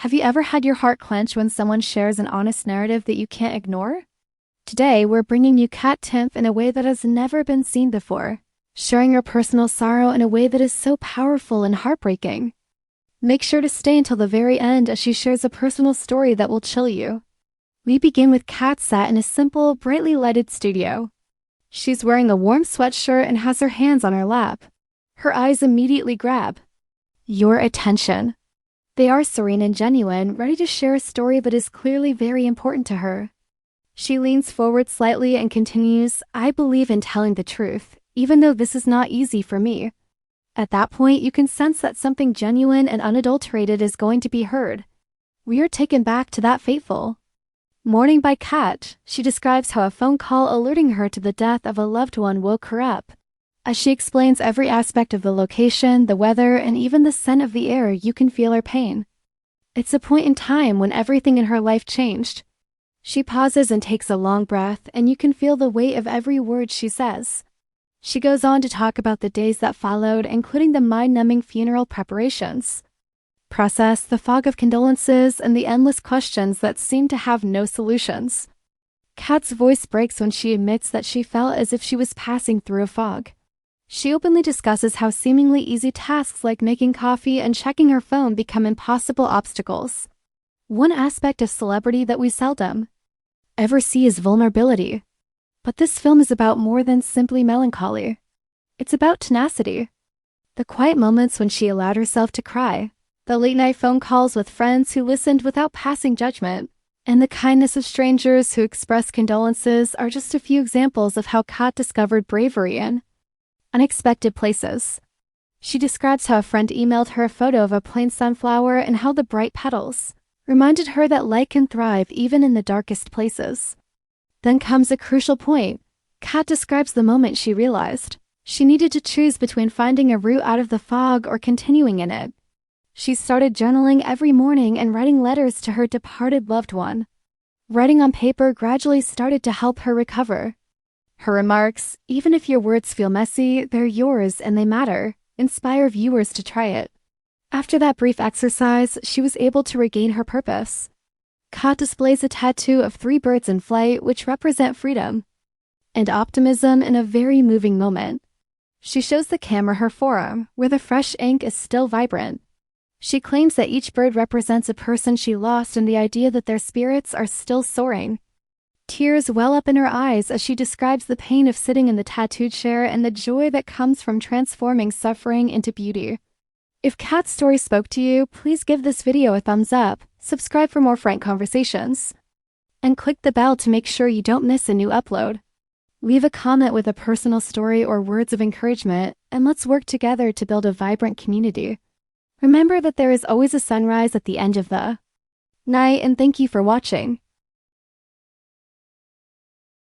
Have you ever had your heart clench when someone shares an honest narrative that you can't ignore? Today, we're bringing you Kat Timpf in a way that has never been seen before, sharing her personal sorrow in a way that is so powerful and heartbreaking. Make sure to stay until the very end as she shares a personal story that will chill you. We begin with Kat sat in a simple, brightly lighted studio. She's wearing a warm sweatshirt and has her hands on her lap. Her eyes immediately grab your attention. They are serene and genuine, ready to share a story that is clearly very important to her. She leans forward slightly and continues, "I believe in telling the truth, even though this is not easy for me." At that point, you can sense that something genuine and unadulterated is going to be heard. We are taken back to that fateful morning by Kat. She describes how a phone call alerting her to the death of a loved one woke her up. As she explains every aspect of the location, the weather, and even the scent of the air, you can feel her pain. It's a point in time when everything in her life changed. She pauses and takes a long breath, and you can feel the weight of every word she says. She goes on to talk about the days that followed, including the mind-numbing funeral preparations, process, the fog of condolences, and the endless questions that seem to have no solutions. Kat's voice breaks when she admits that she felt as if she was passing through a fog. She openly discusses how seemingly easy tasks like making coffee and checking her phone become impossible obstacles. One aspect of celebrity that we seldom ever see is vulnerability. But this film is about more than simply melancholy. It's about tenacity. The quiet moments when she allowed herself to cry, the late-night phone calls with friends who listened without passing judgment, and the kindness of strangers who expressed condolences are just a few examples of how Kat discovered bravery in unexpected places. She describes how a friend emailed her a photo of a plain sunflower and how the bright petals reminded her that light can thrive even in the darkest places. Then comes a crucial point. Kat describes the moment she realized she needed to choose between finding a route out of the fog or continuing in it. She started journaling every morning and writing letters to her departed loved one. Writing on paper gradually started to help her recover. Her remarks, "Even if your words feel messy, they're yours and they matter," inspire viewers to try it. After that brief exercise, she was able to regain her purpose. Kat displays a tattoo of 3 birds in flight, which represent freedom and optimism in a very moving moment. She shows the camera her forearm, where the fresh ink is still vibrant. She claims that each bird represents a person she lost and the idea that their spirits are still soaring. Tears well up in her eyes as she describes the pain of sitting in the tattooed chair and the joy that comes from transforming suffering into beauty. If Kat's story spoke to you, please give this video a thumbs up, subscribe for more frank conversations, and click the bell to make sure you don't miss a new upload. Leave a comment with a personal story or words of encouragement, and let's work together to build a vibrant community. Remember that there is always a sunrise at the end of the night, and thank you for watching.